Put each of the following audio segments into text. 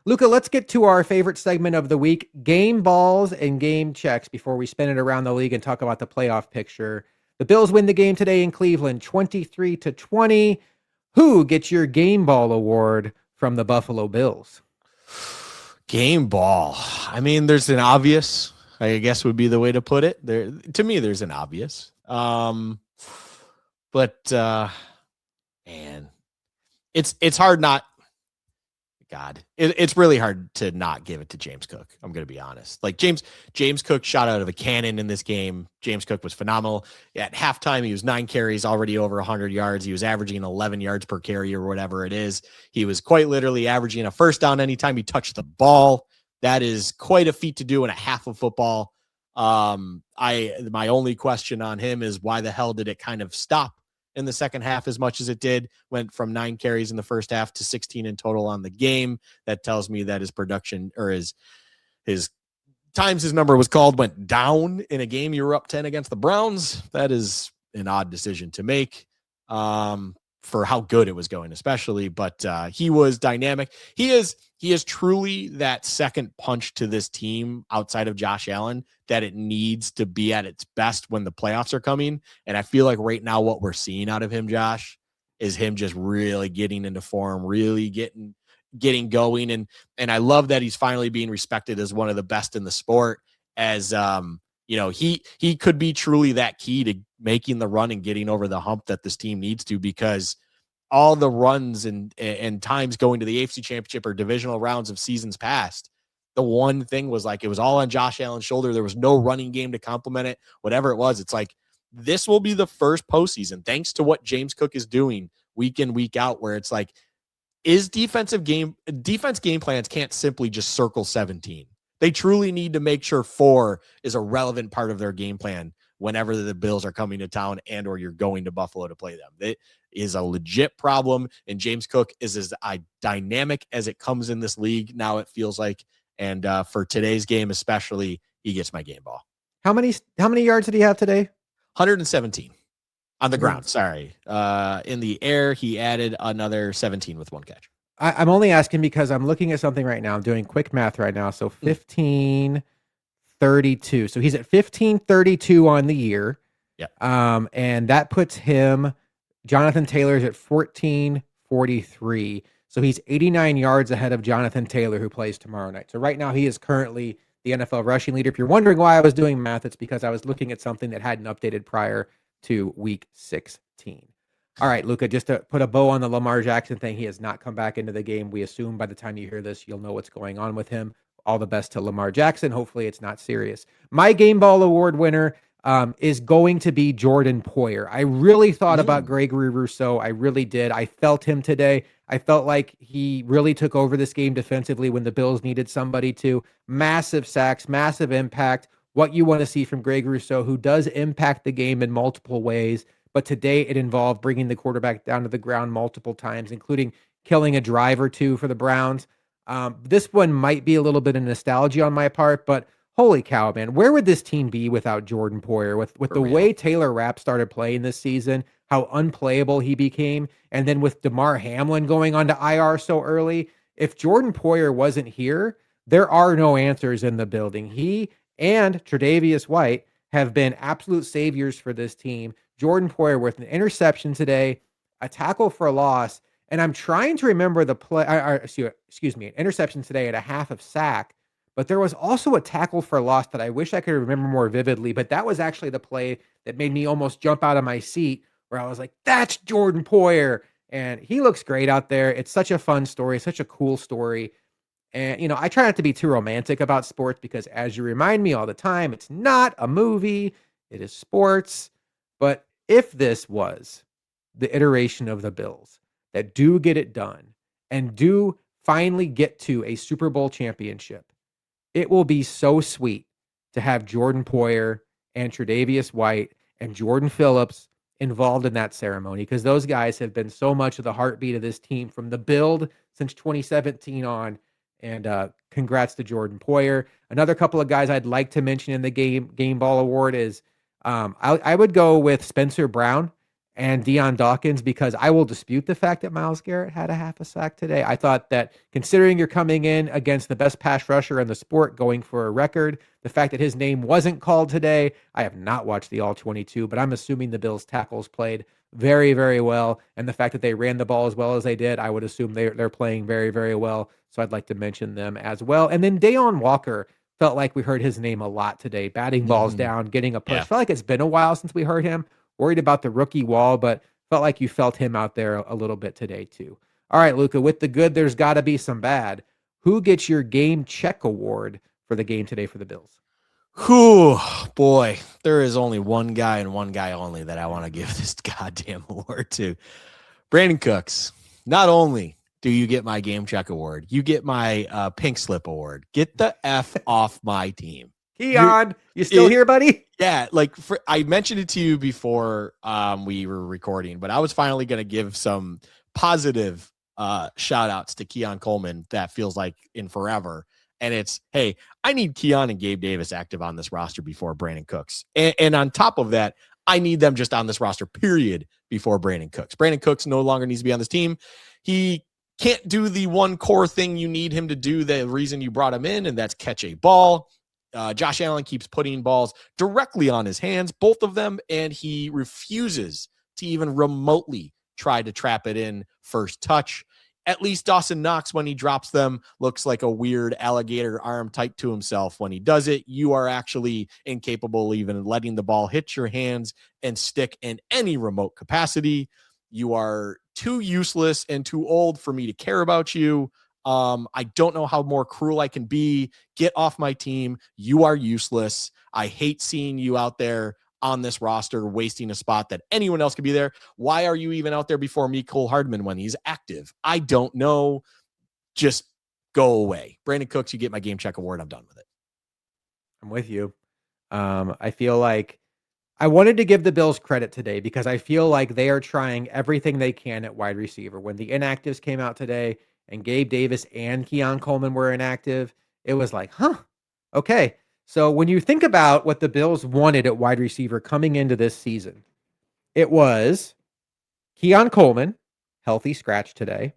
Luca, let's get to our favorite segment of the week, game balls and game checks, before we spin it around the league and talk about the playoff picture. The Bills win the game today in Cleveland, 23-20. Who gets your game ball award from the Buffalo Bills? Game ball. I mean, there's an obvious, I guess would be the way to put it. To me, there's an obvious. Man, it's hard not. God, it's really hard to not give it to James Cook. I'm going to be honest. Like James Cook shot out of a cannon in this game. James Cook was phenomenal. At halftime, he was 9 carries, already over 100 yards. He was averaging 11 yards per carry or whatever it is. He was quite literally averaging a first down anytime he touched the ball. That is quite a feat to do in a half of football. My only question on him is why the hell did it kind of stop in the second half as much as it did? Went from 9 carries in the first half to 16 in total on the game. That tells me that his production, or his times his number was called, went down in a game you were up 10 against the Browns. That is an odd decision to make for how good it was going, especially. But he was dynamic. He is truly that second punch to this team outside of Josh Allen that it needs to be at its best when the playoffs are coming. And I feel like right now what we're seeing out of him, Josh, is him just really getting into form, really getting going. And I love that he's finally being respected as one of the best in the sport. As he could be truly that key to making the run and getting over the hump that this team needs to, because all the runs and times going to the AFC Championship or divisional rounds of seasons past, the one thing was like it was all on Josh Allen's shoulder. There was no running game to complement it, whatever it was. It's like this will be the first postseason, thanks to what James Cook is doing week in, week out, where it's like defense game plans can't simply just circle 17. They truly need to make sure 4 is a relevant part of their game plan whenever the Bills are coming to town and or you're going to Buffalo to play them. It is a legit problem, and James Cook is as dynamic as it comes in this league now, it feels like. And for today's game especially, he gets my game ball. How many yards did he have today? 117 on the ground. Sorry. In the air, he added another 17 with 1 catch. I'm only asking because I'm looking at something right now. I'm doing quick math right now. So 1532. So he's at 1532 on the year. Yeah. And that puts him, Jonathan Taylor's at 1443. So he's 89 yards ahead of Jonathan Taylor, who plays tomorrow night. So right now he is currently the NFL rushing leader. If you're wondering why I was doing math, it's because I was looking at something that hadn't updated prior to week 16. All right, Luca, just to put a bow on the Lamar Jackson thing, he has not come back into the game. We assume by the time you hear this, you'll know what's going on with him. All the best to Lamar Jackson. Hopefully it's not serious. My Game Ball Award winner is going to be Jordan Poyer. I really thought about Gregory Rousseau. I really did. I felt him today. I felt like he really took over this game defensively when the Bills needed somebody to. Massive sacks, massive impact. What you want to see from Greg Rousseau, who does impact the game in multiple ways. But today it involved bringing the quarterback down to the ground multiple times, including killing a drive or two for the Browns. This one might be a little bit of nostalgia on my part, but holy cow, man, where would this team be without Jordan Poyer? With the way Taylor Rapp started playing this season, how unplayable he became, and then with DeMar Hamlin going on to IR so early, if Jordan Poyer wasn't here, there are no answers in the building. He and Tre'Davious White have been absolute saviors for this team. Jordan Poyer with an interception today, a tackle for a loss, and I'm trying to remember the play, excuse me, an interception today and a half of sack, but there was also a tackle for a loss that I wish I could remember more vividly, but that was actually the play that made me almost jump out of my seat, where I was like, that's Jordan Poyer, and he looks great out there. It's such a fun story, such a cool story. And, you know, I try not to be too romantic about sports because, as you remind me all the time, it's not a movie, it is sports. But if this was the iteration of the Bills that do get it done and do finally get to a Super Bowl championship, it will be so sweet to have Jordan Poyer and Tre'Davious White and Jordan Phillips involved in that ceremony, because those guys have been so much of the heartbeat of this team from the build since 2017 on. And congrats to Jordan Poyer. Another couple of guys I'd like to mention in the Game Ball Award is I would go with Spencer Brown and Deion Dawkins, because I will dispute the fact that Myles Garrett had a half a sack today. I thought that considering you're coming in against the best pass rusher in the sport, going for a record, the fact that his name wasn't called today, I have not watched the all 22, but I'm assuming the Bills tackles played very, very well. And the fact that they ran the ball as well as they did, I would assume they're playing very, very well. So I'd like to mention them as well. And then Dayon Walker, felt like we heard his name a lot today, batting balls down, getting a push. Yeah. Felt like it's been a while since we heard him. Worried about the rookie wall, but felt like you felt him out there a little bit today too. All right, Luka, with the good, there's got to be some bad. Who gets your game check award for the game today for the Bills? Whew, boy, there is only one guy and one guy only that I want to give this goddamn award to. Brandin Cooks. Not only do you get my game check award, you get my pink slip award. Get the F off my team. Keon, you still here, buddy? Yeah, like I mentioned it to you before we were recording, but I was finally going to give some positive shout outs to Keon Coleman that feels like in forever. And it's, hey, I need Keon and Gabe Davis active on this roster before Brandin Cooks. And on top of that, I need them just on this roster, period, before Brandin Cooks. Brandin Cooks no longer needs to be on this team. He can't do the one core thing you need him to do, the reason you brought him in, and that's catch a ball. Josh Allen keeps putting balls directly on his hands, both of them, and he refuses to even remotely try to trap it in first touch. At least Dawson Knox, when he drops them, looks like a weird alligator arm tight to himself when he does it. You are actually incapable of even letting the ball hit your hands and stick in any remote capacity. You are too useless and too old for me to care about you. I don't know how more cruel I can be. Get off my team. You are useless. I hate seeing you out there on this roster, wasting a spot that anyone else could be there. Why are you even out there before Mecole Hardman when he's active? I don't know. Just go away. Brandin Cooks, you get my game check award. I'm done with it. I'm with you. I feel like I wanted to give the Bills credit today because I feel like they are trying everything they can at wide receiver. When the inactives came out today and Gabe Davis and Keon Coleman were inactive, it was like, okay. So when you think about what the Bills wanted at wide receiver coming into this season, it was Keon Coleman, healthy scratch today.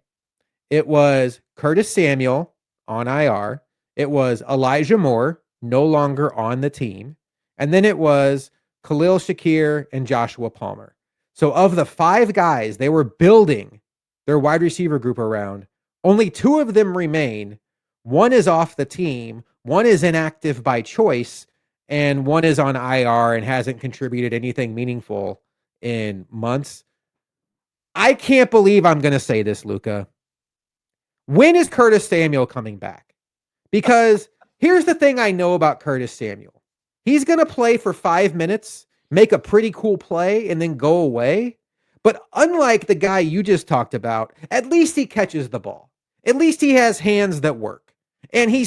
It was Curtis Samuel on IR. It was Elijah Moore, no longer on the team. And then it was Khalil Shakir and Joshua Palmer. So of the 5 guys they were building their wide receiver group around, only 2 of them remain. One is off the team, one is inactive by choice, and one is on IR and hasn't contributed anything meaningful in months. I can't believe I'm going to say this, Luka. When is Curtis Samuel coming back? Because here's the thing I know about Curtis Samuel. He's going to play for 5 minutes, make a pretty cool play, and then go away. But unlike the guy you just talked about, at least he catches the ball. At least he has hands that work. And he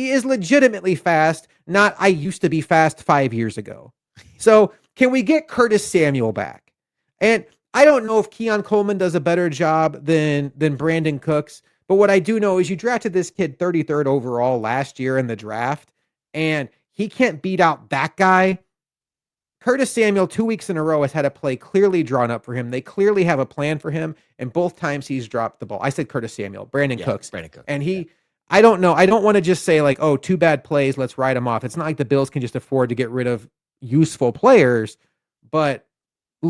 is legitimately fast, not I used to be fast 5 years ago. So can we get Curtis Samuel back? And I don't know if Keon Coleman does a better job than Brandin Cooks, but what I do know is you drafted this kid 33rd overall last year in the draft, and he can't beat out that guy. Curtis Samuel, 2 weeks in a row, has had a play clearly drawn up for him. They clearly have a plan for him, and both times he's dropped the ball. I said Curtis Samuel, Brandin Cooks. Brandin Cooks. And I don't know. I don't want to just say like, oh, 2 bad plays, let's write them off. It's not like the Bills can just afford to get rid of useful players. But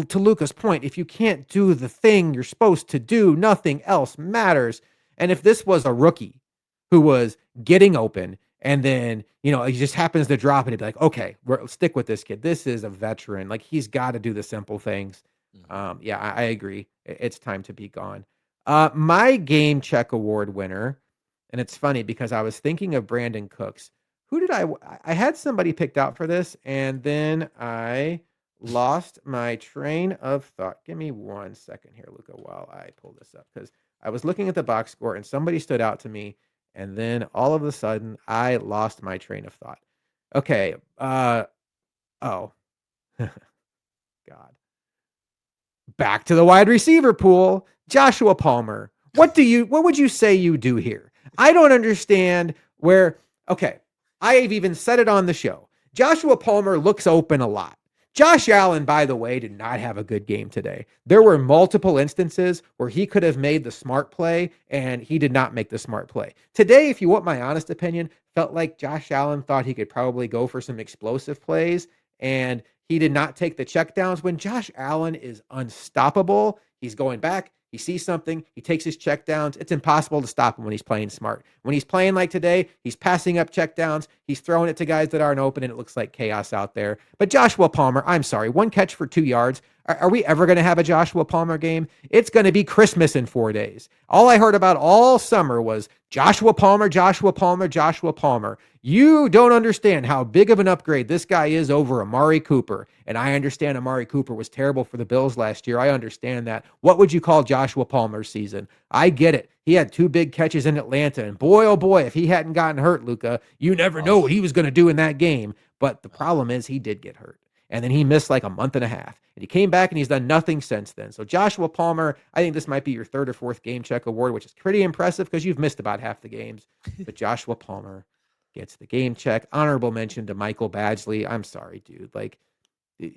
to Luka's point, if you can't do the thing you're supposed to do, nothing else matters. And if this was a rookie who was getting open and then, he just happens to drop it, it'd be like, okay, stick with this kid. This is a veteran. Like, he's got to do the simple things. Yeah, I agree. It's time to be gone. My game check award winner, and it's funny because I was thinking of Brandin Cooks. Who did I had somebody picked out for this, and then I lost my train of thought. Give me 1 second here, Luka, while I pull this up, because I was looking at the box score and somebody stood out to me, and then all of a sudden I lost my train of thought. Okay. God. Back to the wide receiver pool. Joshua Palmer. What would you say you do here? I don't understand where, okay, I have even said it on the show. Joshua Palmer looks open a lot. Josh Allen, by the way, did not have a good game today. There were multiple instances where he could have made the smart play, and he did not make the smart play. Today, if you want my honest opinion, felt like Josh Allen thought he could probably go for some explosive plays, and he did not take the checkdowns. When Josh Allen is unstoppable, he's going back, he sees something, he takes his checkdowns. It's impossible to stop him when he's playing smart. When he's playing like today, he's passing up checkdowns, he's throwing it to guys that aren't open, and it looks like chaos out there. But Joshua Palmer, I'm sorry, 1 catch for 2 yards. Are we ever going to have a Joshua Palmer game? It's going to be Christmas in 4 days. All I heard about all summer was Joshua Palmer, Joshua Palmer, Joshua Palmer. You don't understand how big of an upgrade this guy is over Amari Cooper. And I understand Amari Cooper was terrible for the Bills last year. I understand that. What would you call Joshua Palmer's season? I get it. He had 2 big catches in Atlanta. And boy, oh boy, if he hadn't gotten hurt, Luka, you never know what he was going to do in that game. But the problem is he did get hurt. And then he missed like a month and a half. And he came back and he's done nothing since then. So Joshua Palmer, I think this might be your 3rd or 4th game check award, which is pretty impressive because you've missed about half the games. But Joshua Palmer gets the game check. Honorable mention to Michael Badgley. I'm sorry, dude. Like,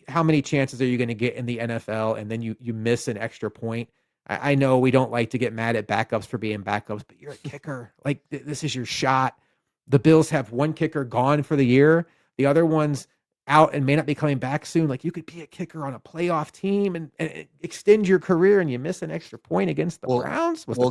how many chances are you going to get in the NFL and then you miss an extra point? I know we don't like to get mad at backups for being backups, but you're a kicker. Like, this is your shot. The Bills have 1 kicker gone for the year. The other one's out and may not be coming back soon. Like, you could be a kicker on a playoff team and extend your career, and you miss an extra point against the Browns. We'll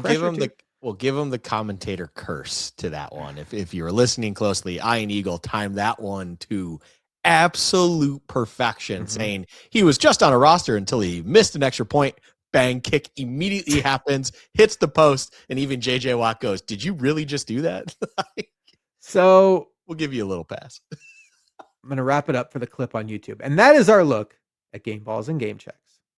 give him the commentator curse to that one. If you're listening closely, Ian Eagle timed that one to absolute perfection, saying he was just on a roster until he missed an extra point. Bang, kick immediately happens, hits the post, and even JJ Watt goes, "Did you really just do that?" So we'll give you a little pass. I'm going to wrap it up for the clip on YouTube. And that is our look at game balls and game checks.